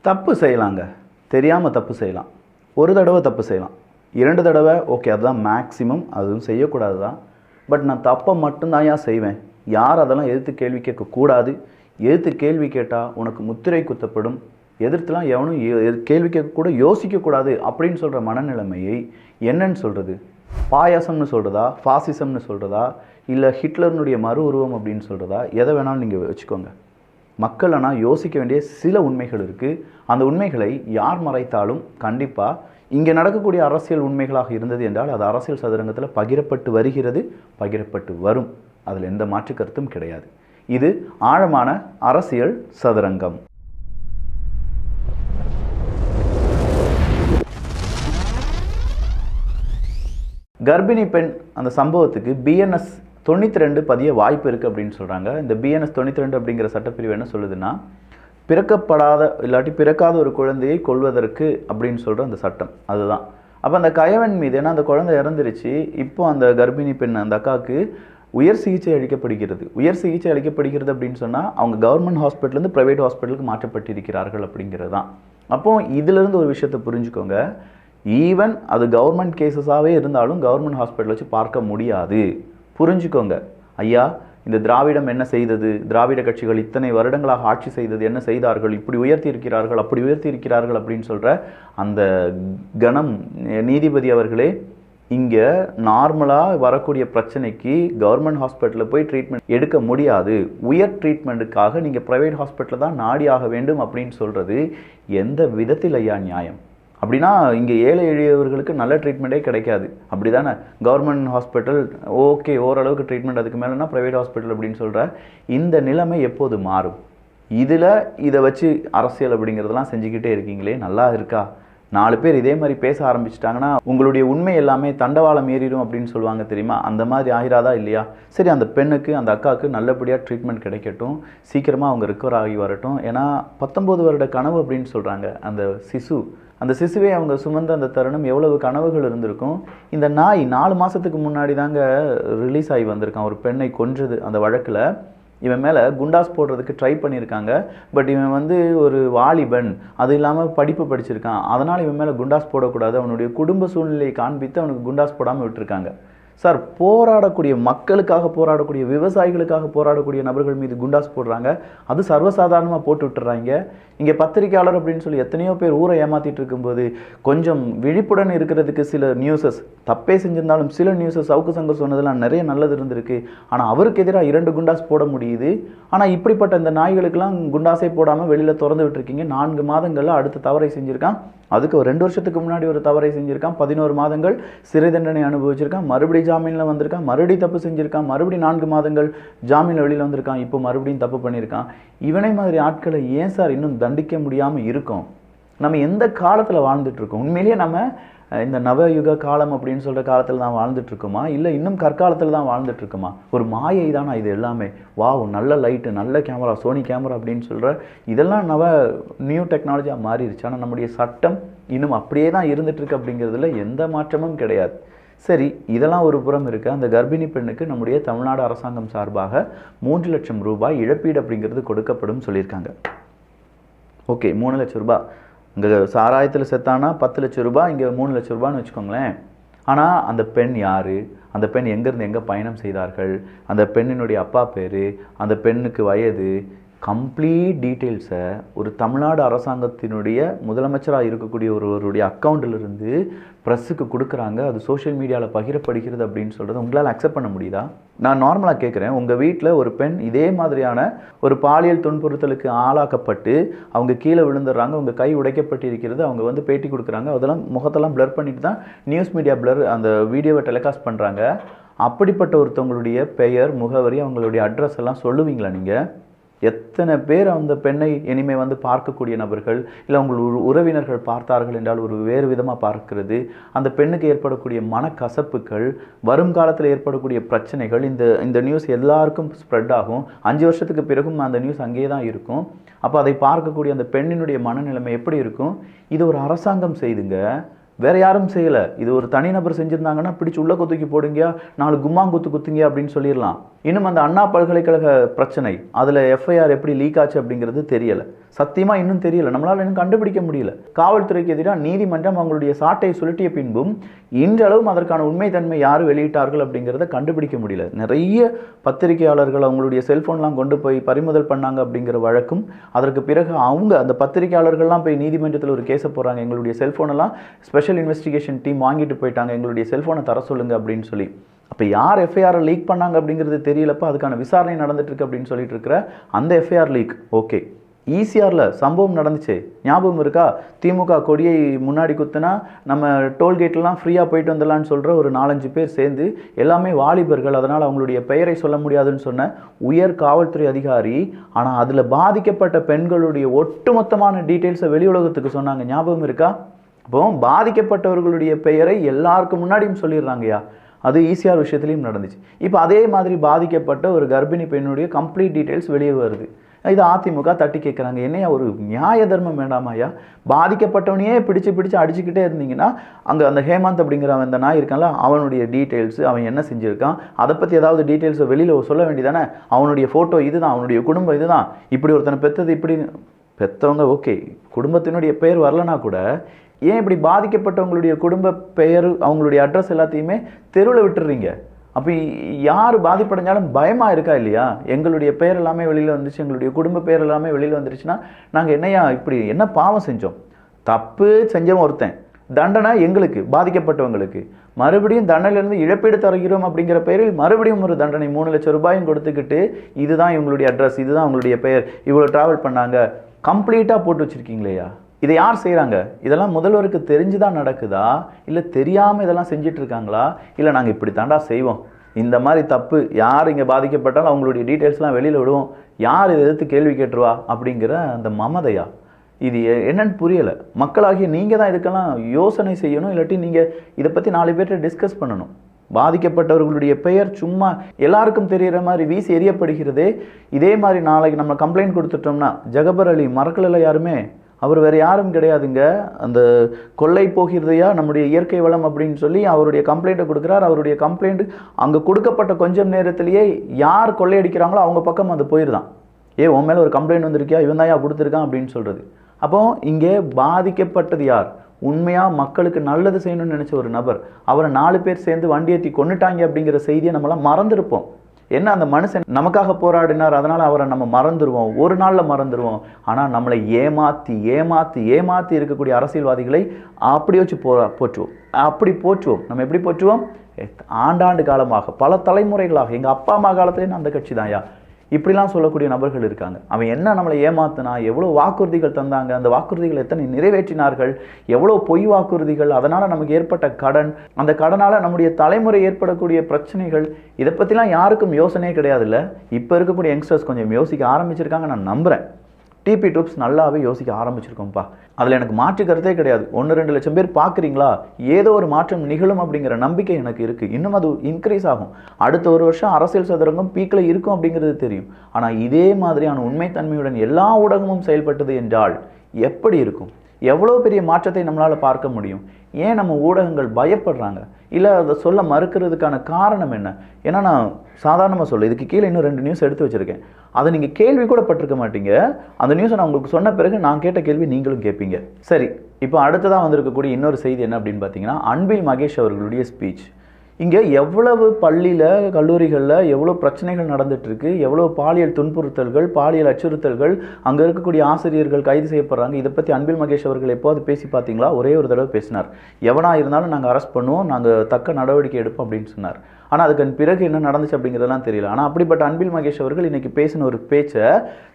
தப்பு செய்யலாங்க. தெரியாமல் தப்பு செய்யலாம். ஒரு தடவை தப்பு செய்யலாம். 2 தடவை ஓகே, அதுதான் மேக்ஸிமம். அதுவும் செய்யக்கூடாது தான். பட் நான் தப்பை மட்டும்தான் செய்வேன். யார் அதெல்லாம் எதிர்த்து கேள்வி கேட்கக்கூடாது. எதிர்த்து கேள்வி கேட்டால் உனக்கு முத்திரை குத்தப்படும். எதிர்த்துலாம் எவனும் கேள்வி கேட்கக்கூட யோசிக்கக்கூடாது அப்படின்னு சொல்கிற மனநிலைமையை என்னன்னு சொல்கிறது? பாயாசம்னு சொல்கிறதா, ஃபாசிசம்னு சொல்கிறதா, இல்லை ஹிட்லர்னுடைய மறு உருவம் அப்படின்னு சொல்கிறதா? எதை வேணாலும் நீங்கள் வச்சுக்கோங்க. மக்கள் ஆனால் யோசிக்க வேண்டிய சில உண்மைகள் இருக்குது. அந்த உண்மைகளை யார் மறைத்தாலும் கண்டிப்பாக இங்கே நடக்கக்கூடிய அரசியல் உண்மைகளாக இருந்தது என்றால் அது அரசியல் சதுரங்கத்தில் பகிரப்பட்டு வருகிறது, பகிரப்பட்டு வரும். அதில் எந்த மாற்று கருத்தும் கிடையாது. இது ஆழமான அரசியல் சதுரங்கம். கர்ப்பிணி பெண் அந்த சம்பவத்துக்கு BNS 92 பதிய வாய்ப்பு இருக்குது அப்படின்னு சொல்கிறாங்க. இந்த BNS 92 அப்படிங்கிற சட்டப்பிரிவு என்ன சொல்லுதுன்னா, பிறக்கப்படாத இல்லாட்டி பிறக்காத ஒரு குழந்தையை கொல்வதற்கு அப்படின்னு சொல்கிற அந்த சட்டம் அதுதான். அப்போ அந்த கயவன் மீது, ஏன்னா அந்த குழந்தை இறந்துருச்சு, இப்போ அந்த கர்ப்பிணி பெண் அந்த அக்காவுக்கு உயர் சிகிச்சை அளிக்கப்படுகிறது. உயர் சிகிச்சை அளிக்கப்படுகிறது அப்படின்னு சொன்னால் அவங்க கவர்மெண்ட் ஹாஸ்பிட்டலேருந்து ப்ரைவேட் ஹாஸ்பிட்டலுக்கு மாற்றப்பட்டிருக்கிறார்கள் அப்படிங்கிறது தான். அப்போது இதிலிருந்து ஒரு விஷயத்தை புரிஞ்சுக்கோங்க. ஈவன் அது கவர்மெண்ட் கேசஸாகவே இருந்தாலும் கவர்மெண்ட் ஹாஸ்பிட்டல் வச்சு பார்க்க முடியாது. புரிஞ்சுக்கோங்க ஐயா. இந்த திராவிடம் என்ன செய்தது? திராவிட கட்சிகள் இத்தனை வருடங்களாக ஆட்சி செய்தது என்ன செய்தார்கள்? இப்படி உயர்த்தி இருக்கிறார்கள், அப்படி உயர்த்தி இருக்கிறார்கள் அப்படின்னு சொல்கிற அந்த கணம் நீதிபதி அவர்களே, இங்கே நார்மலாக வரக்கூடிய பிரச்சனைக்கு கவர்மெண்ட் ஹாஸ்பிட்டலில் போய் ட்ரீட்மெண்ட் எடுக்க முடியாது. உயர் ட்ரீட்மெண்ட்டுக்காக நீங்கள் ப்ரைவேட் ஹாஸ்பிட்டலில் தான் நாடி ஆக வேண்டும் அப்படின்னு சொல்கிறது எந்த விதத்தில் ஐயா நியாயம்? அப்படின்னா இங்கே ஏழை எளியவர்களுக்கு நல்ல ட்ரீட்மெண்ட்டே கிடைக்காது, அப்படி தானே? கவர்மெண்ட் ஹாஸ்பிட்டல் ஓகே, ஓரளவுக்கு ட்ரீட்மெண்ட், அதுக்கு மேலேனா ப்ரைவேட் ஹாஸ்பிட்டல் அப்படின்னு சொல்கிற இந்த நிலைமை எப்போது மாறும்? இதை வச்சு அரசியல் அப்படிங்கிறதெல்லாம் செஞ்சுக்கிட்டே இருக்கீங்களே, நல்லா இருக்கா? 4 பேர் இதே மாதிரி பேச ஆரம்பிச்சிட்டாங்கன்னா உங்களுடைய உண்மை எல்லாமே தண்டவாளம் ஏறிடும் அப்படின்னு சொல்லுவாங்க தெரியுமா? அந்த மாதிரி ஆகிறாதா இல்லையா? சரி, அந்த பெண்ணுக்கு அந்த அக்காவுக்கு நல்லபடியாக ட்ரீட்மெண்ட் கிடைக்கட்டும், சீக்கிரமாக அவங்க ரிக்கவர் ஆகி வரட்டும். ஏன்னா 19 வருட கனவு அப்படின்னு சொல்கிறாங்க அந்த சிசுவை அவங்க சுமந்த அந்த தருணம் எவ்வளவு கனவுகள் இருந்திருக்கும். இந்த நாய் 4 மாதத்துக்கு முன்னாடி தாங்க ரிலீஸ் ஆகி வந்திருக்கான். ஒரு பெண்ணை கொன்றது அந்த வழக்கில் இவன் மேலே குண்டாஸ் போடுறதுக்கு ட்ரை பண்ணியிருக்காங்க. பட் இவன் ஒரு வாலிபன், அது இல்லாமல் படிப்பு படிச்சிருக்கான், அதனால் இவன் மேலே குண்டாஸ் போடக்கூடாது, அவனுடைய குடும்ப சூழ்நிலையை காண்பித்து அவனுக்கு குண்டாஸ் போடாமல் விட்டுருக்காங்க. சார், போராடக்கூடிய மக்களுக்காக போராடக்கூடிய விவசாயிகளுக்காக போராடக்கூடிய நபர்கள் மீது குண்டாஸ் போடுறாங்க. அது சர்வசாதாரணமாக போட்டு விட்டுறாங்க. இங்கே பத்திரிகையாளர் அப்படின்னு சொல்லி எத்தனையோ பேர் ஊரை ஏமாற்றிட்டு இருக்கும்போது கொஞ்சம் விழிப்புடன் இருக்கிறதுக்கு சில நியூஸஸ், தப்பே செஞ்சிருந்தாலும் சில நியூஸஸ், சவுக்கு சங்கர் சொன்னதெல்லாம் நிறைய நல்லது இருந்திருக்கு. ஆனால் அவருக்கு எதிராக 2 குண்டாஸ் போட முடியுது. ஆனால் இப்படிப்பட்ட இந்த நாய்களுக்கெல்லாம் குண்டாஸே போடாமல் வெளியில் திறந்து விட்டுருக்கீங்க. 4 மாதங்களில் அடுத்த தவறை செஞ்சுருக்கான். அதுக்கு 2 வருஷத்துக்கு முன்னாடி ஒரு தவறை செஞ்சுருக்கான். 11 மாதங்கள் சிறை தண்டனை அனுபவிச்சிருக்கான். மறுபடியும் ஜாமீனில் வந்திருக்கான். மறுபடியும் தப்பு செஞ்சுருக்கான். மறுபடியும் 4 மாதங்கள் ஜாமீனில் வெளியில் வந்திருக்கான். இப்போ மறுபடியும் தப்பு பண்ணியிருக்கான். இவனை மாதிரி ஆட்களை ஏன் சார் இன்னும் தண்டிக்க முடியாமல் இருக்கும்? நம்ம எந்த காலத்தில் வாழ்ந்துட்டுருக்கோம்? உண்மையிலேயே நம்ம இந்த நவயுக காலம் அப்படின்னு சொல்கிற காலத்தில் தான் வாழ்ந்துட்டுருக்கோமா, இல்லை இன்னும் கற்காலத்தில் தான் வாழ்ந்துட்டுருக்கோமா? ஒரு மாயை தானா இது எல்லாமே? வாவ், நல்ல லைட்டு, நல்ல கேமரா, சோனி கேமரா அப்படின்னு சொல்கிற இதெல்லாம் நியூ டெக்னாலஜியாக மாறிடுச்சு. ஆனால் நம்முடைய சட்டம் இன்னும் அப்படியே தான் இருந்துகிட்ருக்கு அப்படிங்கிறதுல எந்த மாற்றமும் கிடையாது. சரி, இதெல்லாம் ஒரு புறம் இருக்குது. அந்த கர்ப்பிணி பெண்ணுக்கு நம்முடைய தமிழ்நாடு அரசாங்கம் சார்பாக 3 லட்சம் ரூபாய் இழப்பீடு அப்படிங்கிறது கொடுக்கப்படும் சொல்லியிருக்காங்க. ஓகே, 3 லட்சம் ரூபாய். இங்கே சாராயத்தில் செத்தானா 10 லட்சம் ரூபாய், இங்கே 3 லட்சம் ரூபான்னு வச்சுக்கோங்களேன். ஆனால் அந்த பெண் யார்? அந்த பெண் எங்கேருந்து எங்கே பயணம் செய்தார்கள்? அந்த பெண்ணினுடைய அப்பா பேர், அந்த பெண்ணுக்கு வயது, கம்ப்ளீட் டீட்டெயில்ஸை ஒரு தமிழ்நாடு அரசாங்கத்தினுடைய முதலமைச்சராக இருக்கக்கூடிய ஒருவருடைய அக்கௌண்ட்டிலிருந்து ப்ரெஸ்ஸுக்கு கொடுக்குறாங்க. அது சோஷியல் மீடியாவில் பகிரப்படுகிறது அப்படின்னு சொல்கிறது உங்களால் அக்செப்ட் பண்ண முடியுதா? நான் நார்மலாக கேட்குறேன். உங்கள் வீட்டில் ஒரு பெண் இதே மாதிரியான ஒரு பாலியல் துன்புறுத்தலுக்கு ஆளாக்கப்பட்டு அவங்க கீழே விழுந்துடுறாங்க, உங்கள் கை உடைக்கப்பட்டிருக்கிறது, அவங்க பேட்டி கொடுக்குறாங்க, அதெல்லாம் முகத்தெல்லாம் பிளர் பண்ணிட்டு தான் நியூஸ் மீடியா அந்த வீடியோவை டெலிகாஸ்ட் பண்ணுறாங்க. அப்படிப்பட்ட ஒருத்தவங்களுடைய பெயர், முகவரி, அவங்களுடைய அட்ரஸ் எல்லாம் சொல்லுவீங்களா நீங்கள்? எத்தனை பேர் அந்த பெண்ணை இனிமேல் பார்க்கக்கூடிய நபர்கள், இல்லை உங்கள் உறவினர்கள் பார்த்தார்கள் என்றால் ஒரு வேறு விதமாக பார்க்கிறது. அந்த பெண்ணுக்கு ஏற்படக்கூடிய மனக்கசப்புகள், வரும் காலத்தில் ஏற்படக்கூடிய பிரச்சனைகள், இந்த நியூஸ் எல்லாருக்கும் ஸ்ப்ரெட் ஆகும். 5 வருஷத்துக்கு பிறகும் அந்த நியூஸ் அங்கேயே தான் இருக்கும். அப்போ அதை பார்க்கக்கூடிய அந்த பெண்ணினுடைய மனநிலைமை எப்படி இருக்கும்? இது ஒரு அரசாங்கம் செய்துங்க. வேற யாரும் செய்யலை. இது ஒரு தனிநபர் செஞ்சுருந்தாங்கன்னா பிடிச்சி உள்ள கொத்துக்கி போடுங்க, 4 கும்மாங்குத்து குத்துங்க அப்படின்னு சொல்லிடலாம். இன்னும் அந்த அண்ணா பல்கலைக்கழக பிரச்சனை, அதில் எஃப்ஐஆர் எப்படி லீக் ஆச்சு அப்படிங்கிறது தெரியலை. சத்தியமாக இன்னும் தெரியலை, நம்மளால் இன்னும் கண்டுபிடிக்க முடியல. காவல்துறைக்கு எதிராக நீதிமன்றம் அவங்களுடைய சாட்டை சுழட்டிய பின்பும் இன்றளவும் அதற்கான உண்மைத்தன்மை யார் வெளியிட்டார்கள் அப்படிங்கிறத கண்டுபிடிக்க முடியல. நிறைய பத்திரிகையாளர்கள் அவங்களுடைய செல்ஃபோன்லாம் கொண்டு போய் பறிமுதல் பண்ணாங்க அப்படிங்கிற வழக்கும், அதற்கு பிறகு அவங்க அந்த பத்திரிகையாளர்கள்லாம் போய் நீதிமன்றத்தில் ஒரு கேஸை போடுறாங்க, எங்களுடைய செல்ஃபோனெல்லாம் ஸ்பெஷல் இன்வெஸ்டிகேஷன் டீம் வாங்கிட்டு போயிட்டாங்க, எங்களுடைய செல்ஃபோனை தர சொல்லுங்க அப்படின்னு சொல்லி. அப்போ யார் எஃப்ஐஆரை லீக் பண்ணாங்க அப்படிங்கிறது தெரியலப்போ அதுக்கான விசாரணை நடந்துட்டு இருக்கு அப்படின்னு சொல்லிட்டு இருக்கிற அந்த எஃப்ஐஆர் லீக் ஓகே. ஈசிஆரில் சம்பவம் நடந்துச்சு, ஞாபகம் இருக்கா? திமுக கொடியை முன்னாடி குத்துனா நம்ம டோல்கேட்லாம் ஃப்ரீயாக போயிட்டு வந்துடலான்னு சொல்கிற ஒரு 4-5 பேர் சேர்ந்து, எல்லாமே வாலிபர்கள், அதனால் அவங்களுடைய பெயரை சொல்ல முடியாதுன்னு சொன்ன உயர் காவல்துறை அதிகாரி, ஆனால் அதில் பாதிக்கப்பட்ட பெண்களுடைய ஒட்டுமொத்தமான டீட்டெயில்ஸை வெளி உலகத்துக்கு சொன்னாங்க, ஞாபகம் இருக்கா? அப்போ பாதிக்கப்பட்டவர்களுடைய பெயரை எல்லாருக்கும் முன்னாடியும் சொல்லிடுறாங்கய்யா. அது ஈசிஆர் விஷயத்துலையும் நடந்துச்சு. இப்போ அதே மாதிரி பாதிக்கப்பட்ட ஒரு கர்ப்பிணி பெண்ணுடைய கம்ப்ளீட் டீட்டெயில்ஸ் வெளியே வருது. இது அதிமுக தட்டி கேட்குறாங்க, என்னையா ஒரு நியாய தர்மம் வேண்டாமாயா? பாதிக்கப்பட்டவனையே பிடிச்சு அடிச்சுக்கிட்டே இருந்தீங்கன்னா, அங்கே அந்த ஹேமந்த் அப்படிங்கிற அந்த நாய் இருக்கான்ல, அவனுடைய டீட்டெயில்ஸ், அவன் என்ன செஞ்சுருக்கான், அதை பற்றி ஏதாவது டீட்டெயில்ஸை வெளியில் சொல்ல வேண்டியதானே? அவனுடைய ஃபோட்டோ இதுதான், அவனுடைய குடும்பம் இதுதான், இப்படி ஒருத்தனை பெற்றது, இப்படி பெற்றவங்க ஓகே, குடும்பத்தினுடைய பெயர் வரலனா கூட ஏன் இப்படி பாதிக்கப்பட்டவங்களுடைய குடும்ப பெயர், அவங்களுடைய அட்ரஸ் எல்லாத்தையுமே தெருவில் விட்டுறீங்க? அப்போ யார் பாதிப்படைஞ்சாலும் பயமாக இருக்கா இல்லையா? எங்களுடைய பெயர் எல்லாமே வெளியில் வந்துச்சு, எங்களுடைய குடும்ப பெயர் எல்லாமே வெளியில் வந்துருச்சுன்னா நாங்கள் என்னையா இப்படி என்ன பாவம் செஞ்சோம்? தப்பு செஞ்சவன் ஒருத்தன், தண்டனை எங்களுக்கு, பாதிக்கப்பட்டவங்களுக்கு. மறுபடியும் தண்டனையிலேருந்து இழப்பீடு தருகிறோம் அப்படிங்கிற பெயரில் மறுபடியும் ஒரு தண்டனை 3 லட்சம் ரூபாயும் கொடுத்துக்கிட்டு, இதுதான் இவங்களுடைய அட்ரஸ், இதுதான் அவங்களுடைய பெயர், இவ்வளோ ட்ராவல் பண்ணாங்க, கம்ப்ளீட்டாக போட்டு வச்சுருக்கீங்களேயா? இதை யார் செய்கிறாங்க? இதெல்லாம் முதல்வருக்கு தெரிஞ்சு தான் நடக்குதா, இல்லை தெரியாமல் இதெல்லாம் செஞ்சிட்டு இருக்காங்களா, இல்லை நாங்கள் இப்படி தாண்டா செய்வோம், இந்த மாதிரி தப்பு யார் இங்கே பாதிக்கப்பட்டாலும் அவங்களுடைய டீட்டெயில்ஸ்லாம் வெளியில் விடுவோம், யார் இதை எதிர்த்து கேள்வி கேட்டுருவா அப்படிங்கிற அந்த மமதையா? இது என்னன்னு புரியலை. மக்களாகிய நீங்கள் தான் இதுக்கெல்லாம் யோசனை செய்யணும், இல்லாட்டி நீங்கள் இதை பற்றி 4 பேர்கிட்ட டிஸ்கஸ் பண்ணணும். பாதிக்கப்பட்டவர்களுடைய பெயர் சும்மா எல்லாருக்கும் தெரிகிற மாதிரி வீசி எறியப்படுகிறதே. இதே மாதிரி நாளைக்கு நம்ம கம்ப்ளைண்ட் கொடுத்துட்டோம்னா, ஜகபர் அலி மறக்கல யாருமே, அவர் வேறு யாரும் கிடையாதுங்க, அந்த கொள்ளை போகிறதையா நம்முடைய இயற்கை வளம் அப்படின்னு சொல்லி அவருடைய கம்ப்ளைண்ட்டை கொடுக்குறார். அவருடைய கம்ப்ளைண்ட் அங்கே கொடுக்கப்பட்ட கொஞ்சம் நேரத்திலேயே யார் கொள்ளையடிக்கிறாங்களோ அவங்க பக்கம் அது போயிருதான். உன் மேலே ஒரு கம்ப்ளைண்ட் வந்திருக்கியா, இவன் தான் கொடுத்துருக்கான் அப்படின்னு சொல்கிறது. அப்போ இங்கே பாதிக்கப்பட்டது யார்? உண்மையாக மக்களுக்கு நல்லது செய்யணும்னு நினச்ச ஒரு நபர், அவரை 4 பேர் சேர்ந்து வண்டி ஏற்றி கொண்டுட்டாங்க அப்படிங்கிற செய்தியை நம்மளாம் மறந்துருப்போம். என்ன, அந்த மனுஷன் நமக்காக போராடினார், அதனால் அவரை நம்ம மறந்துடுவோம், ஒரு நாளில் மறந்துடுவோம். ஆனால் நம்மளை ஏமாற்றி இருக்கக்கூடிய அரசியல்வாதிகளை அப்படி வச்சு போற்றுவோம். அப்படி போற்றுவோம். நம்ம எப்படி போற்றுவோம்? ஆண்டாண்டு காலமாக, பல தலைமுறைகளாக, எங்கள் அப்பா அம்மா காலத்துலேயும் அந்த கட்சி தான்யா, இப்படிலாம் சொல்லக்கூடிய நபர்கள் இருக்காங்க. அவன் என்ன நம்மளை ஏமாத்தினா, எவ்வளோ வாக்குறுதிகள் தந்தாங்க, அந்த வாக்குறுதிகள் எத்தனை நிறைவேற்றினார்கள், எவ்வளோ பொய் வாக்குறுதிகள், அதனால் நமக்கு ஏற்பட்ட கடன், அந்த கடனால் நம்முடைய தலைமுறை ஏற்படக்கூடிய பிரச்சனைகள், இதை பற்றிலாம் யாருக்கும் யோசனையே கிடையாதுல்ல. இப்போ இருக்கக்கூடிய யங்ஸ்டர்ஸ் கொஞ்சம் யோசிக்க ஆரம்பிச்சிருக்காங்க, நான் நம்புகிறேன். டிபி டூப்ஸ் நல்லாவே யோசிக்க ஆரம்பிச்சிருக்கோம்ப்பா, அதில் எனக்கு மாற்று கருத்தே கிடையாது. 1-2 லட்சம் பேர் பார்க்குறீங்களா, ஏதோ ஒரு மாற்றம் நிகழும் அப்படிங்கிற நம்பிக்கை எனக்கு இருக்குது. இன்னும் அது இன்க்ரீஸ் ஆகும். அடுத்த 1 வருஷம் அரசியல் சதுரங்கம் பீக்கில் இருக்கும் அப்படிங்கிறது தெரியும். ஆனால் இதே மாதிரியான உண்மைத்தன்மையுடன் எல்லா ஊடகமும் செயல்பட்டது என்றால் எப்படி இருக்கும்? எவ்வளோ பெரிய மாற்றத்தை நம்மளால் பார்க்க முடியும்? ஏன் நம்ம ஊடகங்கள் பயப்படுறாங்க, இல்லை அதை சொல்ல மறுக்கிறதுக்கான காரணம் என்ன? ஏன்னா நான் சாதாரணமாக சொல்ல, இதுக்கு கீழே இன்னும் 2 நியூஸ் எடுத்து வச்சுருக்கேன். அதை நீங்கள் கேள்வி கூட பட்டிருக்க மாட்டீங்க. அந்த நியூஸை நான் உங்களுக்கு சொன்ன பிறகு நான் கேட்ட கேள்வி நீங்களும் கேட்பீங்க. சரி, இப்போ அடுத்ததாக வந்திருக்கக்கூடிய இன்னொரு செய்தி என்ன அப்படின்னு பார்த்தீங்கன்னா, அன்பில் மகேஷ் அவர்களுடைய ஸ்பீச். இங்கே எவ்வளவு பள்ளியில், கல்லூரிகளில் எவ்வளோ பிரச்சனைகள் நடந்துகிட்ருக்கு, எவ்வளோ பாலியல் துன்புறுத்தல்கள், பாலியல் அச்சுறுத்தல்கள், அங்கே இருக்கக்கூடிய ஆசிரியர்கள் கைது செய்யப்படுறாங்க. இதை பற்றி அன்பில் மகேஷ் அவர்கள் எப்போது பேசி பார்த்தீங்களா? ஒரே ஒரு தடவை பேசினார். எவனாக இருந்தாலும் நாங்கள் அரெஸ்ட் பண்ணுவோம், நாங்கள் தக்க நடவடிக்கை எடுப்போம் அப்படின்னு சொன்னார். ஆனால் அதுக்கு பிறகு என்ன நடந்துச்சு அப்படிங்கிறதெல்லாம் தெரியல. ஆனால் அப்படிப்பட்ட அன்பில் மகேஷ் அவர்கள் இன்றைக்கி பேசின ஒரு பேச்சை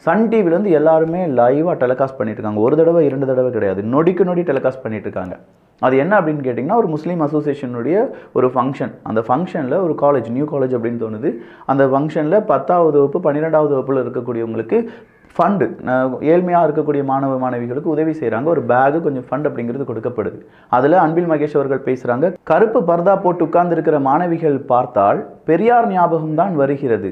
சன் டிவிலேருந்து எல்லாருமே லைவாக டெலிகாஸ்ட் பண்ணிட்டு இருக்காங்க. 1 தடவை 2 தடவை கிடையாது, நொடி டெலிகாஸ்ட் பண்ணிட்டு இருக்காங்க. அது என்ன அப்படின்னு கேட்டிங்கன்னா, ஒரு முஸ்லீம் அசோசியேஷனுடைய ஒரு ஃபங்க்ஷன். அந்த ஃபங்க்ஷனில் ஒரு காலேஜ், நியூ காலேஜ் அப்படின்னு தோணுது, அந்த ஃபங்க்ஷனில் 10ஆவது வகுப்பு 12ஆவது வகுப்பில் இருக்கக்கூடியவங்களுக்கு ஃபண்டு, ஏழ்மையாக இருக்கக்கூடிய மாணவ மாணவிகளுக்கு உதவி செய்கிறாங்க. ஒரு பேகு, கொஞ்சம் ஃபண்ட் அப்படிங்கிறது கொடுக்கப்படுது. அதில் அன்பில் மகேஷ் அவர்கள் பேசுகிறாங்க, கருப்பு பர்தா போட்டு உட்கார்ந்துருக்கிற மாணவிகள் பார்த்தால் பெரியார் ஞாபகம்தான் வருகிறது.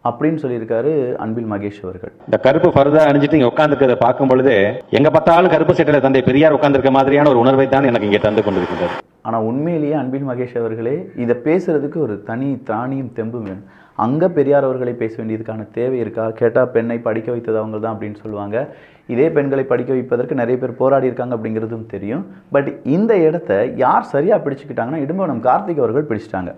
அப்படின்னு சொல்லியிருக்காரு அன்பில் மகேஷ் அவர்கள். இந்த கருப்பு பருதா அணிஞ்சிட்டு இங்க உட்கார்ந்துருக்கிறத பார்க்கும் பொழுது எங்க பார்த்தாலும் கருப்பு சட்டையில தந்தை பெரியார் உட்கார்ந்துருக்க மாதிரியான ஒரு உணர்வை தான் எனக்கு இங்கே தந்து கொண்டிருக்கிறது. ஆனால் உண்மையிலேயே அன்பில் மகேஷ் அவர்களே இதை பேசுறதுக்கு ஒரு தனி திராணியும் தெம்பும் வேணும். அங்கே பெரியார் அவர்களை பேச வேண்டியதுக்கான தேவை இருக்கா? கேட்டால் பெண்ணை படிக்க வைத்தது அவங்க தான் அப்படின்னு சொல்லுவாங்க. இதே பெண்களை படிக்க வைப்பதற்கு நிறைய பேர் போராடி இருக்காங்க அப்படிங்கிறதும் தெரியும். பட் இந்த இடத்த யார் சரியாக பிடிச்சிக்கிட்டாங்கன்னா இடும்பவனம் கார்த்திக் அவர்கள் பிடிச்சிட்டாங்க.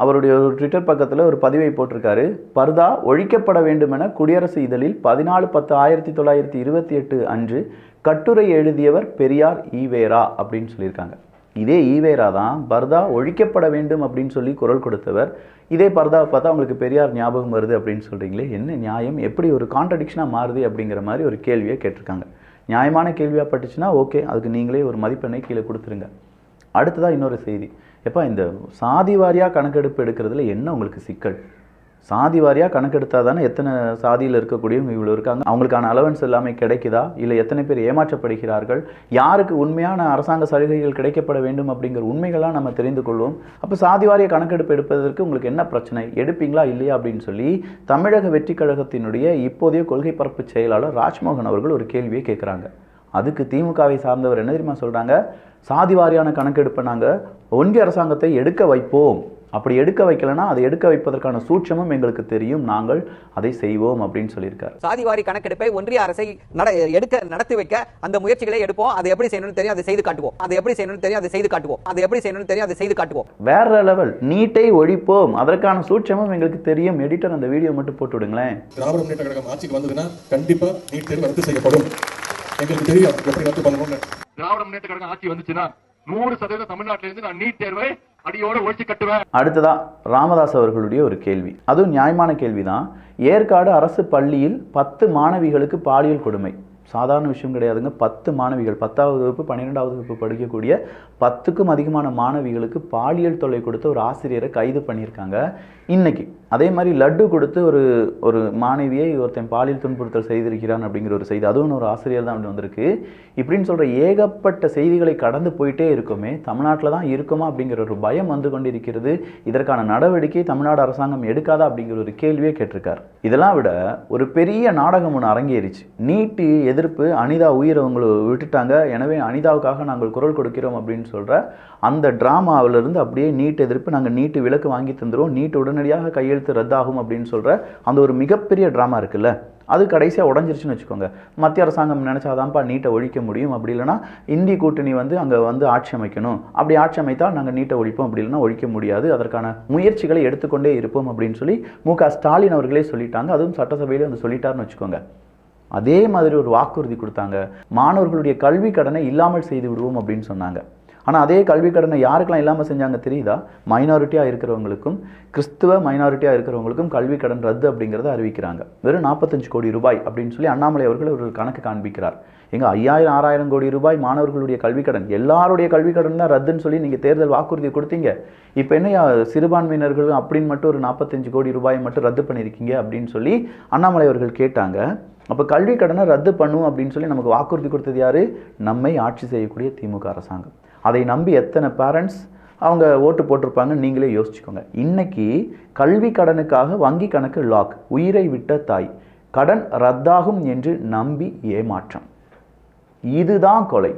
அவருடைய ஒரு ட்விட்டர் பக்கத்தில் ஒரு பதிவை போட்டிருக்காரு. பர்தா ஒழிக்கப்பட வேண்டும் என குடியரசு இதழில் 14/10/1928 அன்று கட்டுரை எழுதியவர் பெரியார் ஈவேரா அப்படின்னு சொல்லியிருக்காங்க. இதே ஈவேரா தான் பர்தா ஒழிக்கப்பட வேண்டும் அப்படின்னு சொல்லி குரல் கொடுத்தவர். இதே பர்தாவை பார்த்தா அவங்களுக்கு பெரியார் ஞாபகம் வருது அப்படின்னு சொல்கிறீங்களே, என்ன நியாயம்? எப்படி ஒரு கான்ட்ரடிக்ஷனாக மாறுது அப்படிங்கிற மாதிரி ஒரு கேள்வியை கேட்டிருக்காங்க. நியாயமான கேள்வியாக பட்டுச்சுன்னா ஓகே, அதுக்கு நீங்களே ஒரு மதிப்பெண்ணை கீழே கொடுத்துருங்க. அடுத்ததாக இன்னொரு செய்தி. எப்போ இந்த சாதி வாரியாக கணக்கெடுப்பு எடுக்கிறதுல என்ன உங்களுக்கு சிக்கல்? சாதி வாரியாக கணக்கெடுத்தால் தானே எத்தனை சாதியில் இருக்கக்கூடியவங்க இவ்வளோ இருக்காங்க, அவங்களுக்கான அலவன்ஸ் எல்லாமே கிடைக்குதா, இல்லை எத்தனை பேர் ஏமாற்றப்படுகிறார்கள், யாருக்கு உண்மையான அரசாங்க சலுகைகள் கிடைக்கப்பட வேண்டும் அப்படிங்கிற உண்மைகளாக நம்ம தெரிந்து கொள்வோம். அப்போ சாதி வாரிய கணக்கெடுப்பு எடுப்பதற்கு உங்களுக்கு என்ன பிரச்சனை, எடுப்பீங்களா இல்லையா அப்படின்னு சொல்லி தமிழக வெற்றி கழகத்தினுடைய இப்போதைய கொள்கை பரப்பு செயலாளர் ராஜ்மோகன் அவர்கள் ஒரு கேள்வியை கேட்குறாங்க. அதுக்கு திமுகவை சார்ந்தவர் என்ன தெரியுமா சொல்கிறாங்க? சாதி வாரியான கணக்கெடுப்பை நாங்கள் ஒன்றிய அரசாங்கத்தை எடுக்க வைப்போம், அப்படி எடுக்க வைக்கலன்னா அதை எடுக்க வைப்பதற்கான சூட்சமும் எங்களுக்கு தெரியும், நாங்கள் அதை செய்வோம் அப்படின்னு சொல்லியிருக்காரு. சாதிவாரி கணக்கெடுப்பை ஒன்றிய அரசை நடத்தி வைக்க அந்த முயற்சிகளை எடுப்போம். அதை எப்படி செய்யணும்னு தெரியும், அதை செய்து காட்டுவோம். அதை எப்படி செய்யணும்னு தெரியும், அதை செய்து காட்டுவோம். அதை எப்படி செய்யணும்னு தெரியும், அதை செய்து காட்டுவோம். வேற லெவல். நீட்டை ஒழிப்போம், அதற்கான சூட்சமும் எங்களுக்கு தெரியும். எடிட்டர் அந்த வீடியோ மட்டும் போட்டு விடுங்களேன். திராவிட முன்னேற்ற கழகம் ஆட்சிக்கு வந்ததுன்னா கண்டிப்பா நீட் தேர்வு ரத்து செய்யப்படும். எங்களுக்கு தெரியும் எப்படி ரத்து பண்ணணும்னு. திராவிட முன்னேற்ற கழகம் ஆட்சி வந்துச்சுன்னா 100% தமிழ்நாட்டில இருந்து நான் நீட் தேர்வை அடியோட ஒழிச்சு கட்டுவேன். அடுத்ததா ராமதாஸ் அவர்களுடைய ஒரு கேள்வி, அதுவும் நியாயமான கேள்விதான். ஏற்காடு அரசு பள்ளியில் 10 மாணவிகளுக்கு பாலியல் கொடுமை. சாதாரண விஷயம் கிடையாதுங்க. 10 மாணவிகள் 10வது வகுப்பு 12வது வகுப்பு படிக்கக்கூடிய 10க்கும் அதிகமான மாணவிகளுக்கு பாலியல் தொல்லை கொடுத்து ஒரு ஆசிரியரை கைது பண்ணியிருக்காங்க. இன்னைக்கு அதே மாதிரி லட்டு கொடுத்து ஒரு மாணவியை ஒருத்தன் பாலியல் துன்புறுத்தல் செய்திருக்கிறான் அப்படிங்கிற ஒரு செய்தி, அதுவும் ஒரு ஆசிரியர் தான் அப்படி வந்திருக்கு. இப்படின்னு சொல்கிற ஏகப்பட்ட செய்திகளை கடந்து போயிட்டே இருக்குமே, தமிழ்நாட்டில் தான் இருக்குமா அப்படிங்கிற ஒரு பயம் வந்து கொண்டிருக்கிறது. இதற்கான நடவடிக்கை தமிழ்நாடு அரசாங்கம் எடுக்காதா அப்படிங்கிற ஒரு கேள்வியே கேட்டிருக்கார். இதெல்லாம் விட ஒரு பெரிய நாடகம் ஒன்று அரங்கேறிச்சு. நீட்டு எதிர்ப்பு, அனிதா உயிரை உங்களை விட்டுட்டாங்க, எனவே அனிதாவுக்காக நாங்கள் குரல் கொடுக்கிறோம் அப்படின்னு சொல்கிற அந்த டிராமாவிலிருந்து அப்படியே நீட் எதிர்ப்பு, நாங்கள் நீட்டு விலக்கு வாங்கி தந்துடுவோம், நீட் உடனடியாக கையெழுத்து ரத்தாகும் அப்படின்னு சொல்கிற அந்த ஒரு மிகப்பெரிய ட்ராமா இருக்குல்ல, அது கடைசியாக உடஞ்சிருச்சுன்னு வச்சுக்கோங்க. மத்திய அரசாங்கம் நினச்சாதான்ப்பா நீட்டை ஒழிக்க முடியும், அப்படி இல்லைனா இந்தி கூட்டணி அங்கே ஆட்சி அமைக்கணும், அப்படி ஆட்சி அமைத்தால் நாங்கள் நீட்டை ஒழிப்போம், அப்படி இல்லைனா ஒழிக்க முடியாது, அதற்கான முயற்சிகளை எடுத்துக்கொண்டே இருப்போம் அப்படின்னு சொல்லி மு.க. ஸ்டாலின் அவர்களே சொல்லிட்டாங்க. அதுவும் சட்டசபையிலே சொல்லிட்டாருன்னு வச்சுக்கோங்க. அதே மாதிரி ஒரு வாக்குறுதி கொடுத்தாங்க, மாணவர்களுடைய கல்வி கடனை இல்லாமல் செய்து விடுவோம் அப்படின்னு சொன்னாங்க. ஆனால் அதே கல்வி கடனை யாருக்கெல்லாம் இல்லாமல் செஞ்சாங்க தெரியுதா? மைனாரிட்டியாக இருக்கிறவங்களுக்கும் கிறிஸ்துவ மைனாரிட்டியாக இருக்கிறவங்களுக்கும் கல்வி கடன் ரத்து அப்படிங்கிறத அறிவிக்கிறாங்க. வெறும் 45 கோடி ரூபாய் அப்படின்னு சொல்லி அண்ணாமலை அவர்கள் ஒரு கணக்கு காண்பிக்கிறார். எங்க 5000-6000 கோடி ரூபாய் மாணவர்களுடைய கல்வி கடன், எல்லாருடைய கல்வி கடன் தான் ரத்துன்னு சொல்லி நீங்கள் தேர்தல் வாக்குறுதி கொடுத்தீங்க. இப்போ என்ன சிறுபான்மையினர்கள் அப்படின்னு மட்டும் ஒரு 45 கோடி ரூபாய் மட்டும் ரத்து பண்ணியிருக்கீங்க அப்படின்னு சொல்லி அண்ணாமலை அவர்கள் கேட்டாங்க. அப்போ கல்வி கடனை ரத்து பண்ணுவோம் அப்படின்னு சொல்லி நமக்கு வாக்குறுதி கொடுத்தது யாரு? நம்மை ஆட்சி செய்யக்கூடிய திமுக அரசாங்கம். அதை நம்பி எத்தனை பேரண்ட்ஸ் அவங்க ஓட்டு போட்டிருப்பாங்க நீங்களே யோசிச்சுக்கோங்க. இன்னைக்கு கல்வி கடனுக்காக வங்கி கணக்கு லாக், உயிரை விட்ட தாய், கடன் ரத்தாகும் என்று நம்பி ஏமாற்றம், இதுதான் கொலை.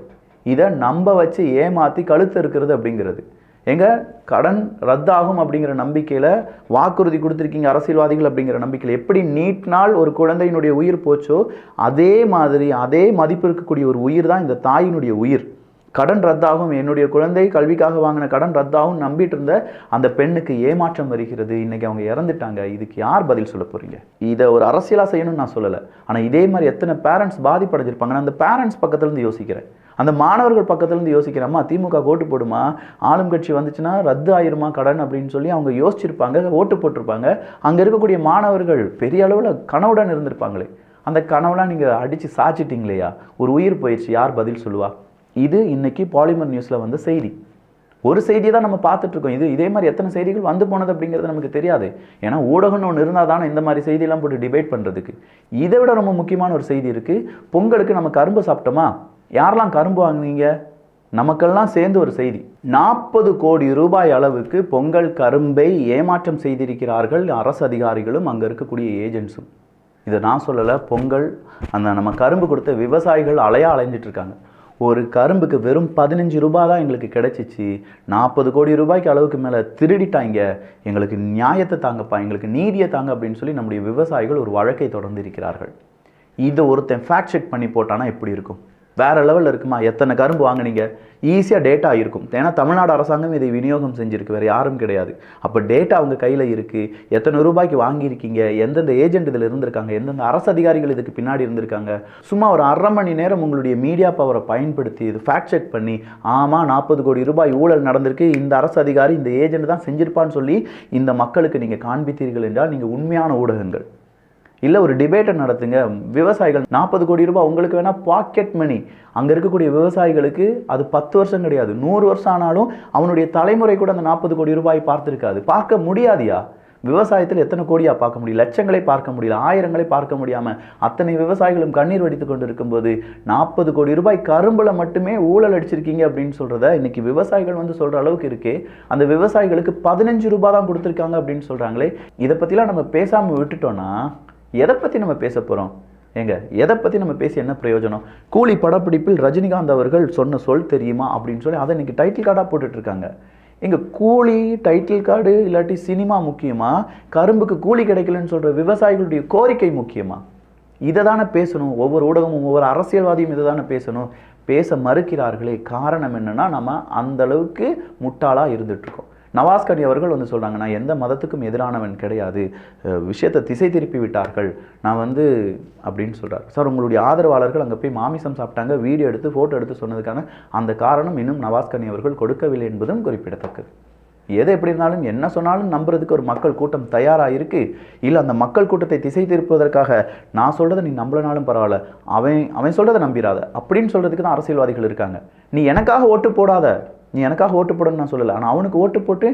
இதை நம்ப வச்சு ஏமாற்றி கழுத்து இருக்கிறது அப்படிங்கிறது. எங்க கடன் ரத்தாகும் அப்படிங்கிற நம்பிக்கையில் வாக்குறுதி கொடுத்துருக்கீங்க அரசியல்வாதிகள் அப்படிங்கிற நம்பிக்கையில். எப்படி நீட்னால் ஒரு குழந்தையினுடைய உயிர் போச்சோ அதே மாதிரி அதே மதிப்பு இருக்கக்கூடிய ஒரு உயிர் தான் இந்த தாயினுடைய உயிர். கடன் ரத்தாகும், என்னுடைய குழந்தை கல்விக்காக வாங்கின கடன் ரத்தாகும் நம்பிட்டு இருந்த அந்த பெண்ணுக்கு ஏமாற்றம் வருகிறது. இன்னைக்கு அவங்க இறந்துட்டாங்க. இதுக்கு யார் பதில் சொல்ல போறீங்க? இதை ஒரு அரசியலாக செய்யணும்னு நான் சொல்லலை, ஆனால் இதே மாதிரி எத்தனை பேரண்ட்ஸ் பாதிப்படைஞ்சிருப்பாங்க. நான் அந்த பேரண்ட்ஸ் பக்கத்துலேருந்து யோசிக்கிறேன், அந்த மாணவர்கள் பக்கத்துலேருந்து யோசிக்கிறேம்மா, திமுக ஓட்டு போடுமா, ஆளும் கட்சி வந்துச்சுன்னா ரத்து ஆயிருமா கடன் அப்படின்னு சொல்லி அவங்க யோசிச்சிருப்பாங்க, ஓட்டு போட்டிருப்பாங்க. அங்கே இருக்கக்கூடிய மாணவர்கள் பெரிய அளவில் கனவுடன் இருந்திருப்பாங்களே, அந்த கனவுலாம் நீங்கள் அடித்து சாச்சிட்டிங்களேயா, ஒரு உயிர் போயிடுச்சு, யார் பதில் சொல்லுவா? இது இன்னைக்கு பாலிமர் நியூஸில் வந்த செய்தி. ஒரு செய்தியை தான் நம்ம பார்த்துட்டு இருக்கோம். இதே மாதிரி எத்தனை செய்திகள் வந்து போனது அப்படிங்கிறது நமக்கு தெரியாது. ஏன்னா ஊடகம்னு ஒன்று இருந்தால் தானே இந்த மாதிரி செய்தியெல்லாம் போட்டு டிபேட் பண்ணுறதுக்கு. இதை விட ரொம்ப முக்கியமான ஒரு செய்தி இருக்குது. பொங்கலுக்கு நம்ம கரும்பு சாப்பிட்டோமா? யாரெல்லாம் கரும்பு வாங்குனீங்க? நமக்கெல்லாம் சேர்ந்து ஒரு செய்தி, 40 கோடி ரூபாய் அளவுக்கு பொங்கல் கரும்பை ஏமாற்றம் செய்திருக்கிறார்கள் அரசு அதிகாரிகளும் அங்கே இருக்கக்கூடிய ஏஜென்ட்ஸும். இதை நான் சொல்லலை, பொங்கல் அந்த நம்ம கரும்பு கொடுத்த விவசாயிகள் அலைஞ்சிட்டு இருக்காங்க. ஒரு கரும்புக்கு வெறும் 15 ரூபாய் தான் எங்களுக்கு கிடைச்சிச்சு, 40 கோடி ரூபாய்க்கு அளவுக்கு மேலே திருடிட்டாங்க, எங்களுக்கு நியாயத்தை தாங்கப்பா, எங்களுக்கு நீதியை தாங்க அப்படின்னு சொல்லி நம்முடைய விவசாயிகள் ஒரு வழக்கை தொடர்ந்து இருக்கிறார்கள். இதை ஒருத்தன் ஃபேக்ட் செக் பண்ணி போட்டானா எப்படி இருக்கும்? வேறு லெவலில் இருக்குமா? எத்தனை கரும்பு வாங்கினீங்க ஈஸியாக டேட்டா இருக்கும். ஏன்னா தமிழ்நாடு அரசாங்கம் இதை விநியோகம் செஞ்சுருக்கு, வேறு யாரும் கிடையாது. அப்போ டேட்டா அவங்க கையில் இருக்குது. எத்தனை ரூபாய்க்கு வாங்கியிருக்கீங்க, எந்தெந்த ஏஜென்ட் இதில் இருந்திருக்காங்க, எந்தெந்த அரசு அதிகாரிகள் இதுக்கு பின்னாடி இருந்திருக்காங்க. சும்மா ஒரு 1/2 மணி நேரம் உங்களுடைய மீடியா பவரை பயன்படுத்தி இது ஃபேக்ட் செக் பண்ணி, ஆமாம் 40 கோடி ரூபாய் ஊழல் நடந்திருக்கு, இந்த அரசு அதிகாரி இந்த ஏஜென்ட் தான் செஞ்சிருப்பான்னு சொல்லி இந்த மக்களுக்கு நீங்கள் காண்பித்தீர்கள் என்றால் நீங்கள் உண்மையான ஊடகங்கள். இல்லை ஒரு டிபேட்டை நடத்துங்க. விவசாயிகள் 40 கோடி ரூபாய் உங்களுக்கு வேணால் பாக்கெட் மணி, அங்கே இருக்கக்கூடிய விவசாயிகளுக்கு அது 10 வருஷம் கிடையாது, 100 வருஷம் ஆனாலும் அவனுடைய தலைமுறை கூட அந்த 40 கோடி ரூபாய் பார்த்துருக்காது. பார்க்க முடியாதியா? விவசாயத்தில் எத்தனை கோடியாக பார்க்க முடியும்? லட்சங்களை பார்க்க முடியல, ஆயிரங்களை பார்க்க முடியாமல் அத்தனை விவசாயிகளும் கண்ணீர் வடித்து கொண்டு இருக்கும்போது 40 கோடி ரூபாய் கரும்பில் மட்டுமே ஊழல் அடிச்சிருக்கீங்க அப்படின்னு சொல்கிறத இன்னைக்கு விவசாயிகள் வந்து சொல்கிற அளவுக்கு இருக்கே. அந்த விவசாயிகளுக்கு 15 ரூபாய் தான் கொடுத்துருக்காங்க அப்படின்னு சொல்கிறாங்களே. இதை பற்றிலாம் நம்ம பேசாமல் விட்டுட்டோன்னா எதை பற்றி நம்ம பேச போகிறோம்? எதை பற்றி நம்ம பேசி என்ன பிரயோஜனம்? கூலி படப்பிடிப்பில் ரஜினிகாந்த் அவர்கள் சொன்ன சொல் தெரியுமா அப்படின்னு சொல்லி அதை இன்னைக்கு டைட்டில் கார்டாக போட்டுட்ருக்காங்க. கூலி டைட்டில் கார்டு இல்லாட்டி சினிமா முக்கியமா, கரும்புக்கு கூலி கிடைக்கலன்னு சொல்கிற விவசாயிகளுடைய கோரிக்கை முக்கியமா? இதை தானே பேசணும். ஒவ்வொரு ஊடகமும் ஒவ்வொரு அரசியல்வாதியும் இதை தானே பேசணும். பேச மறுக்கிறார்களே. காரணம் என்னென்னா நம்ம அந்தளவுக்கு முட்டாளாக இருந்துகிட்ருக்கோம். நவாஸ்கனி அவர்கள் வந்து சொல்கிறாங்க, நான் எந்த மதத்துக்கும் எதிரானவன் கிடையாது, விஷயத்தை திசை திருப்பி விட்டார்கள், நான் வந்து அப்படின்னு சொல்கிறார். சார், உங்களுடைய ஆதரவாளர்கள் அங்கே போய் மாமிசம் சாப்பிட்டாங்க, வீடியோ எடுத்து ஃபோட்டோ எடுத்து சொன்னதுக்கான அந்த காரணம் இன்னும் நவாஸ்கனி அவர்கள் கொடுக்கவில்லை என்பதும் குறிப்பிடத்தக்கது. எது எப்படி இருந்தாலும் என்ன சொன்னாலும் நம்புறதுக்கு ஒரு மக்கள் கூட்டம் தயாராக இருக்குது. இல்லை அந்த மக்கள் கூட்டத்தை திசை திருப்பதற்காக நான் சொல்கிறத நீ நம்பலனாலும் பரவாயில்ல, அவன் சொல்கிறத நம்பிடாத அப்படின்னு சொல்கிறதுக்கு தான் அரசியல்வாதிகள் இருக்காங்க. நீ எனக்காக ஓட்டு போடாத, நீ எனக்காக ஓட்டு போடணும்னு நான் சொல்லலை, ஆனால் அவனுக்கு ஓட்டு போட்டு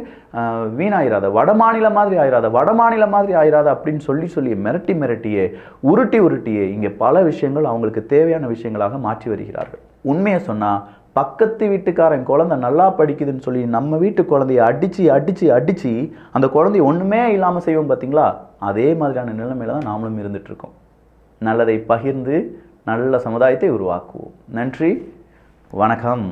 வீணாயிராத, வடமாநில மாதிரி ஆயிராத அப்படின்னு சொல்லி மிரட்டியே உருட்டியே இங்கே பல விஷயங்கள் அவங்களுக்கு தேவையான விஷயங்களாக மாற்றி வருகிறார்கள். உண்மையை சொன்னால் பக்கத்து வீட்டுக்காரன் குழந்தை நல்லா படிக்குதுன்னு சொல்லி நம்ம வீட்டு குழந்தைய அடித்து அந்த குழந்தைய ஒன்றுமே இல்லாமல் செய்வோம் பார்த்தீங்களா? அதே மாதிரியான நிலைமையில தான் நாமளும் இருந்துகிட்ருக்கோம். நல்லதை பகிர்ந்து நல்ல சமுதாயத்தை உருவாக்குவோம். நன்றி, வணக்கம்.